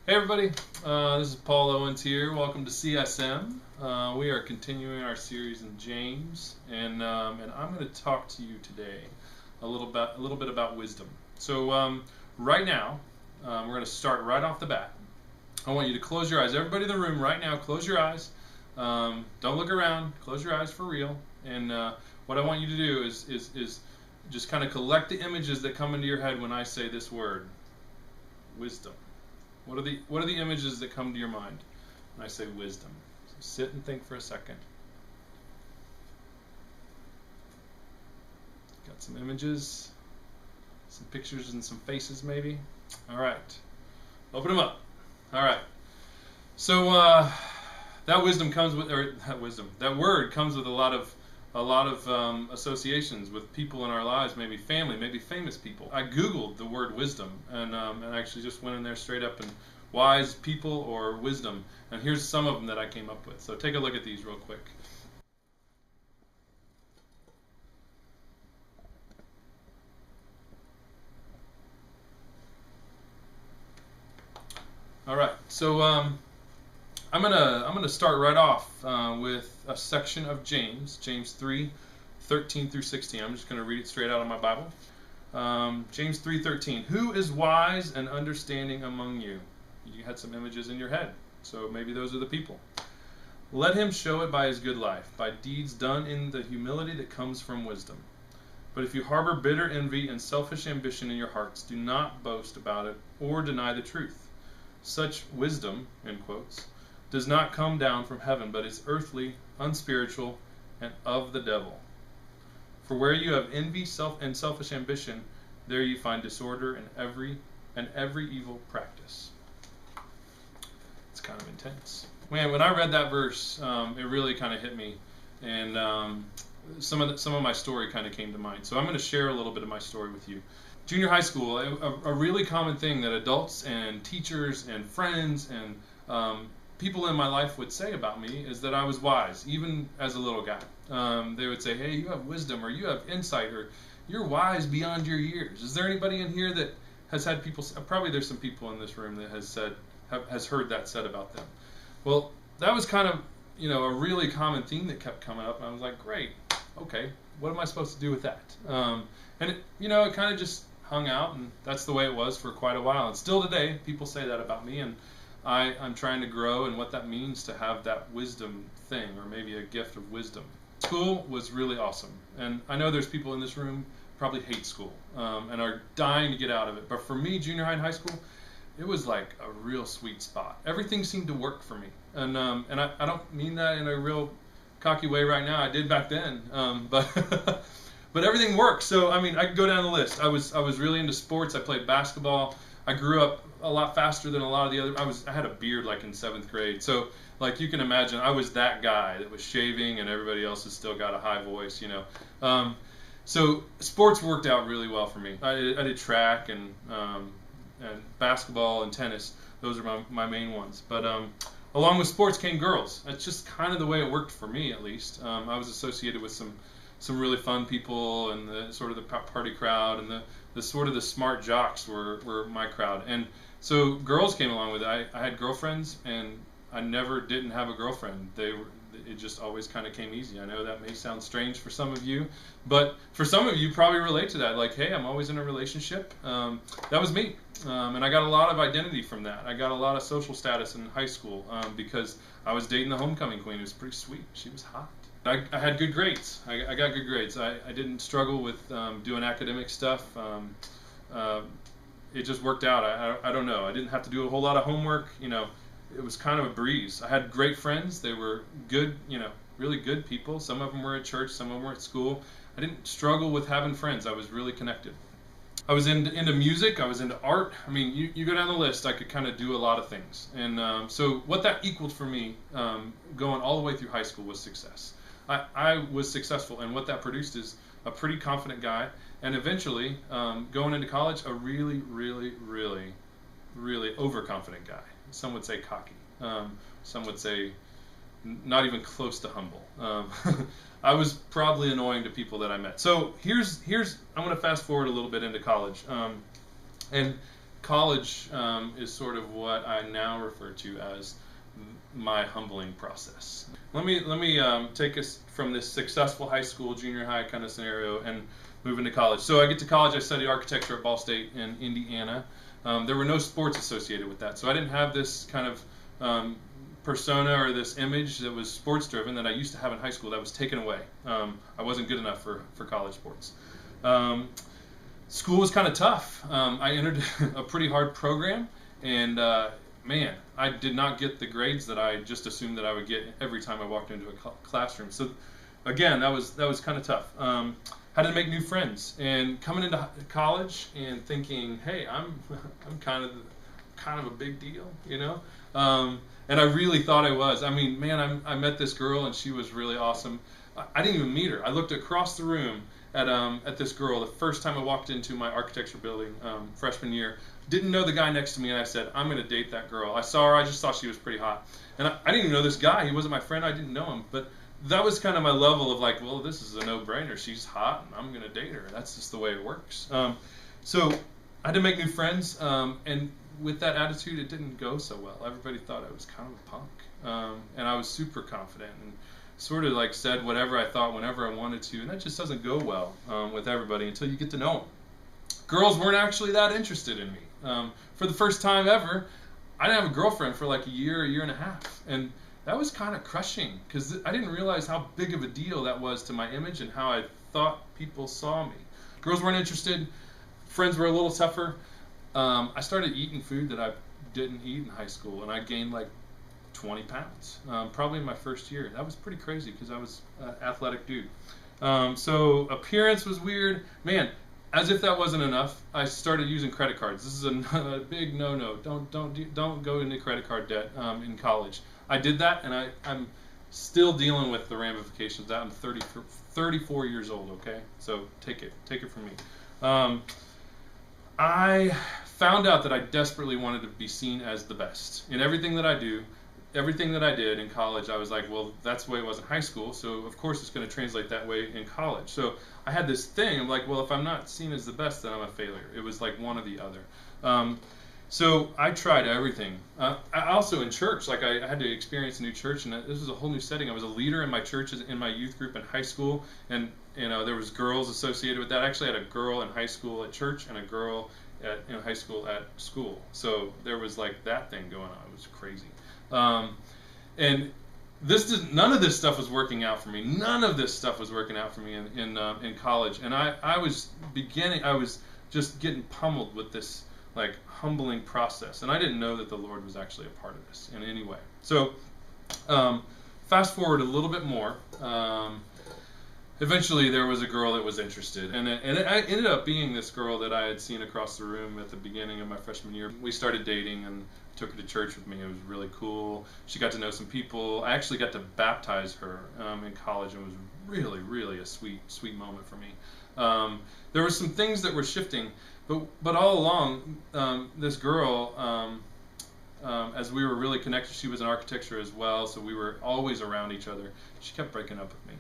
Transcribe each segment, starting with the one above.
Hey everybody, this is Paul Owens here. Welcome to CSM. We are continuing our series in James, and I'm going to talk to you today a little bit about wisdom. So right now, we're going to start right off the bat. I want you to close your eyes. Everybody in the room right now, close your eyes. Don't look around. Close your eyes for real. And what I want you to do is just kind of collect the images that come into your head when I say this word, wisdom. What are the images that come to your mind when I say wisdom? So sit and think for a second. Got some images, some pictures and some faces maybe. All right. Open them up. All right. So that wisdom comes with, or that word comes with a lot of associations with people in our lives, maybe family, maybe famous people. I Googled the word wisdom and actually just went in there straight up and wise people or wisdom. And here's some of them that I came up with. So take a look at these real quick. All right. So I'm gonna start right off with a section of James 3:13 through 16. I'm just gonna read it straight out of my Bible. James 3:13. Who is wise and understanding among you? You had some images in your head, so maybe those are the people. Let him show it by his good life, by deeds done in the humility that comes from wisdom. But if you harbor bitter envy and selfish ambition in your hearts, do not boast about it or deny the truth. Such wisdom, in quotes, does not come down from heaven, but is earthly, unspiritual, and of the devil. For where you have envy, selfish ambition, there you find disorder and every evil practice. It's kind of intense. Man, when I read that verse, it really kind of hit me, and some of my story kind of came to mind. So I'm going to share a little bit of my story with you. Junior high school, a really common thing that adults and teachers and friends and people in my life would say about me is that I was wise, even as a little guy. They would say, hey, you have wisdom, or you have insight, or you're wise beyond your years. Is there anybody in here that has had people, probably there's some people in this room that has heard that said about them. Well, that was kind of, a really common theme that kept coming up, and I was like, great, okay, what am I supposed to do with that? And it kind of just hung out, and that's the way it was for quite a while. And still today, people say that about me, and I'm trying to grow in what that means to have that wisdom thing, or maybe a gift of wisdom. School was really awesome, and I know there's people in this room probably hate school and are dying to get out of it. But for me, junior high and high school, it was like a real sweet spot. Everything seemed to work for me, and I don't mean that in a real cocky way right now. I did back then, but but everything worked. So I mean, I could go down the list. I was really into sports. I played basketball. I grew up a lot faster than a lot of the other. I had a beard like in 7th grade. So like you can imagine, I was that guy that was shaving, and everybody else has still got a high voice, So sports worked out really well for me. I did track and basketball and tennis. Those are my main ones. But along with sports came girls. That's just kind of the way it worked for me, at least. I was associated with some really fun people, and the sort of the party crowd, and the sort of the smart jocks were my crowd. And so girls came along with it. I had girlfriends, and I never didn't have a girlfriend. It just always kind of came easy. I know that may sound strange for some of you, but for some of you probably relate to that. Like, hey, I'm always in a relationship. That was me, and I got a lot of identity from that. I got a lot of social status in high school because I was dating the homecoming queen. It was pretty sweet. She was hot. I had good grades. I got good grades. I didn't struggle with doing academic stuff. It just worked out. I don't know. I didn't have to do a whole lot of homework. It was kind of a breeze. I had great friends. They were good, really good people. Some of them were at church. Some of them were at school. I didn't struggle with having friends. I was really connected. I was into music. I was into art. I mean, you go down the list, I could kind of do a lot of things. And so what that equaled for me, going all the way through high school, was success. I was successful, and what that produced is a pretty confident guy, and eventually, going into college, a really, really, really, really overconfident guy. Some would say cocky. Some would say not even close to humble. I was probably annoying to people that I met. So here's I'm going to fast forward a little bit into college. And college is sort of what I now refer to as my humbling process. Let me take us from this successful high school, junior high kind of scenario and move into college. So I get to college, I studied architecture at Ball State in Indiana. There were no sports associated with that, so I didn't have this kind of persona or this image that was sports driven that I used to have in high school. That was taken away. I wasn't good enough for college sports. School was kind of tough. I entered a pretty hard program, and man, I did not get the grades that I just assumed that I would get every time I walked into a classroom. So again, that was kind of tough. Had to make new friends, and coming into college and thinking, hey, I'm kind of a big deal, you know. And I really thought I was. I mean, man, I met this girl, and she was really awesome. I didn't even meet her. I looked across the room at this girl the first time I walked into my architecture building freshman year. Didn't know the guy next to me, and I said, I'm going to date that girl. I saw her. I just thought she was pretty hot. And I didn't even know this guy. He wasn't my friend. I didn't know him. But that was kind of my level of like, well, this is a no-brainer. She's hot, and I'm going to date her. That's just the way it works. So I had to make new friends, and with that attitude, it didn't go so well. Everybody thought I was kind of a punk, and I was super confident and sort of like said whatever I thought whenever I wanted to, and that just doesn't go well with everybody until you get to know them. Girls weren't actually that interested in me. For the first time ever, I didn't have a girlfriend for like a year and a half, and that was kind of crushing because I didn't realize how big of a deal that was to my image and how I thought people saw me. Girls weren't interested. Friends were a little tougher. I started eating food that I didn't eat in high school, and I gained like 20 pounds, probably in my first year. That was pretty crazy because I was an athletic dude. So appearance was weird. Man, as if that wasn't enough, I started using credit cards. This is a big no-no. Don't go into credit card debt in college. I did that, and I'm still dealing with the ramifications. I'm 34 years old. Okay, so take it from me. I found out that I desperately wanted to be seen as the best in everything that I do. Everything that I did in college, I was like, well, that's the way it was in high school, so of course it's going to translate that way in college. So I had this thing of like, well, if I'm not seen as the best, then I'm a failure. It was like one or the other. So I tried everything. I also in church, like I had to experience a new church, and this was a whole new setting. I was a leader in my church, in my youth group in high school, and there was girls associated with that. I actually had a girl in high school at church and a girl in high school at school. So there was like that thing going on. It was crazy. And none of this stuff was working out for me. None of this stuff was working out for me in college. And I was just getting pummeled with this like humbling process. And I didn't know that the Lord was actually a part of this in any way. So fast forward a little bit more. Eventually there was a girl that was interested, and it ended up being this girl that I had seen across the room at the beginning of my freshman year. We started dating and took her to church with me. It was really cool. She got to know some people. I actually got to baptize her in college, and it was really, really a sweet moment for me. There were some things that were shifting, but all along, this girl, as we were really connected, she was in architecture as well, so we were always around each other. She kept breaking up with me.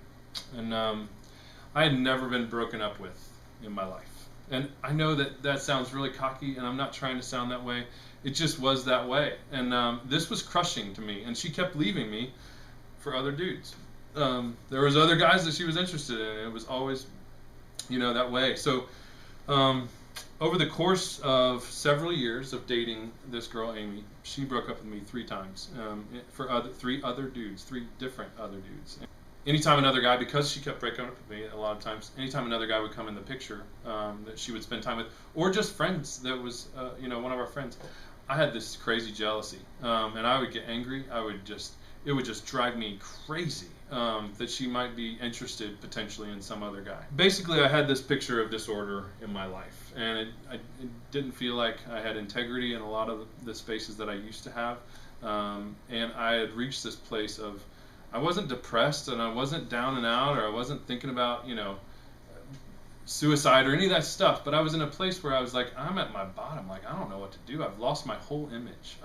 And I had never been broken up with in my life. And I know that sounds really cocky, and I'm not trying to sound that way. It just was that way. And this was crushing to me. And she kept leaving me for other dudes. There was other guys that she was interested in. It was always, that way. So over the course of several years of dating this girl, Amy, she broke up with me 3 times for 3 different other dudes. Anytime another guy, because she kept breaking up with me a lot of times, anytime another guy would come in the picture that she would spend time with, or just friends that was, one of our friends, I had this crazy jealousy, and I would get angry. It would just drive me crazy that she might be interested potentially in some other guy. Basically, I had this picture of disorder in my life, and it didn't feel like I had integrity in a lot of the spaces that I used to have, and I had reached this place of, I wasn't depressed, and I wasn't down and out, or I wasn't thinking about, suicide or any of that stuff, but I was in a place where I was like, I'm at my bottom. Like, I don't know what to do. I've lost my whole image.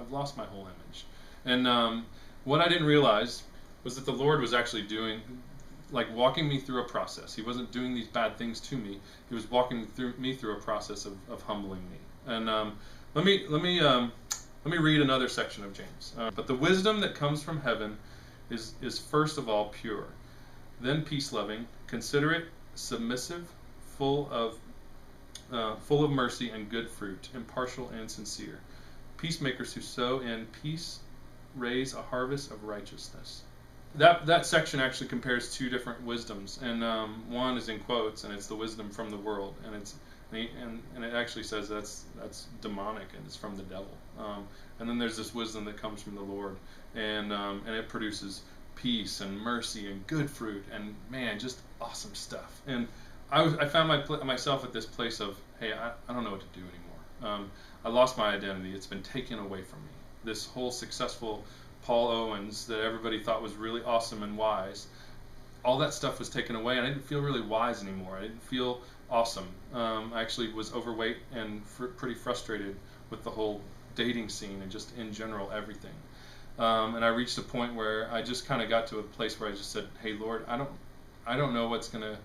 And what I didn't realize was that the Lord was actually walking me through a process. He wasn't doing these bad things to me. He was walking me through a process of humbling me. And Let me read another section of James. But the wisdom that comes from heaven is first of all pure, then peace-loving, considerate, submissive, full of mercy and good fruit, impartial and sincere. Peacemakers who sow in peace raise a harvest of righteousness. That section actually compares two different wisdoms, and one is in quotes, and it's the wisdom from the world, and it actually says that's demonic and it's from the devil. And then there's this wisdom that comes from the Lord, and it produces peace and mercy and good fruit, and man, just awesome stuff. And I found myself at this place of, hey, I don't know what to do anymore. I lost my identity. It's been taken away from me. This whole successful Paul Owens that everybody thought was really awesome and wise, all that stuff was taken away, and I didn't feel really wise anymore. I didn't feel awesome. I actually was overweight and pretty frustrated with the whole dating scene and just in general everything. And I reached a point where I just kind of got to a place where I just said, "Hey Lord, I don't know what's gonna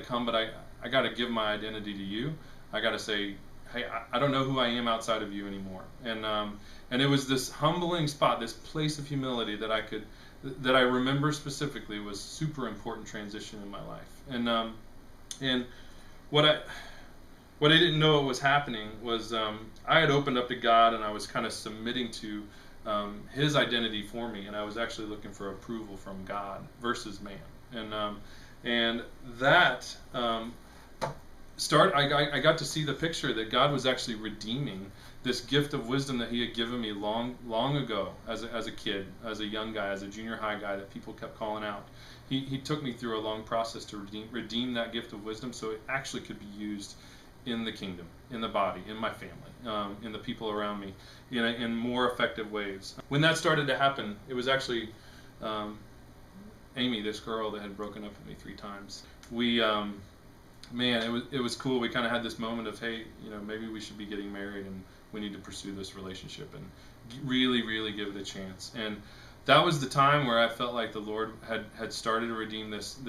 come, but I got to give my identity to you. I got to say, hey, I don't know who I am outside of you anymore." And it was this humbling spot, this place of humility that I remember specifically was super important transition in my life. And what I didn't know what was happening was I had opened up to God, and I was kind of submitting to His identity for me, and I was actually looking for approval from God versus man. And that I got to see the picture that God was actually redeeming this gift of wisdom that He had given me long ago as a kid, as a young guy, as a junior high guy that people kept calling out. He took me through a long process to redeem that gift of wisdom so it actually could be used in the kingdom, in the body, in my family, in the people around me, in more effective ways. When that started to happen, it was actually Amy, this girl that had broken up with me 3 times. It was cool. We kind of had this moment of, hey, maybe we should be getting married, and we need to pursue this relationship and really, really give it a chance. And that was the time where I felt like the Lord had started to redeem this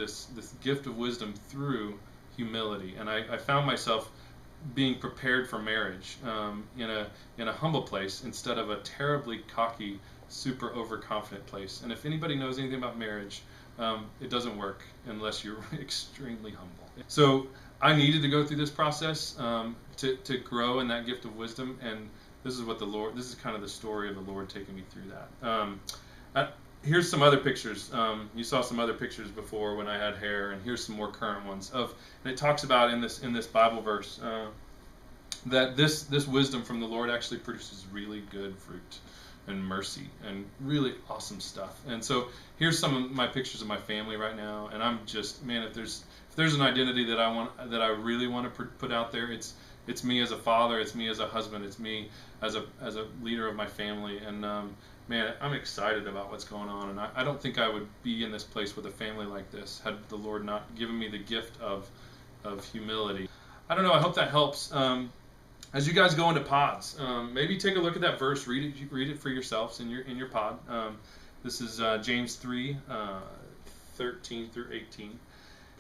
gift of wisdom through humility. And I found myself being prepared for marriage in a humble place instead of a terribly cocky, super overconfident place. And if anybody knows anything about marriage, it doesn't work unless you're extremely humble. So I needed to go through this process to grow in that gift of wisdom, and this is kind of the story of the Lord taking me through that. Here's some other pictures. You saw some other pictures before when I had hair, and here's some more current ones. And it talks about in this Bible verse that this wisdom from the Lord actually produces really good fruit and mercy and really awesome stuff. And so here's some of my pictures of my family right now, and I'm just, man, if there's an identity that I really want to put out there, it's me as a father, it's me as a husband, it's me as a leader of my family. And man, I'm excited about what's going on, and I don't think I would be in this place with a family like this had the Lord not given me the gift of humility. I don't know, I hope that helps. As you guys go into pods, maybe take a look at that verse, read it for yourselves in your pod. This is James 3, 13 through 18.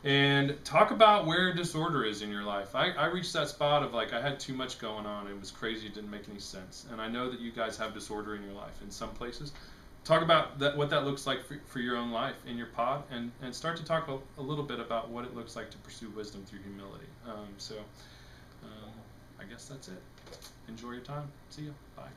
And talk about where disorder is in your life. I reached that spot of like I had too much going on. It was crazy. It didn't make any sense. And I know that you guys have disorder in your life in some places. Talk about what that looks like for your own life in your pod, and start to talk a little bit about what it looks like to pursue wisdom through humility. I guess that's it. Enjoy your time. See you. Bye.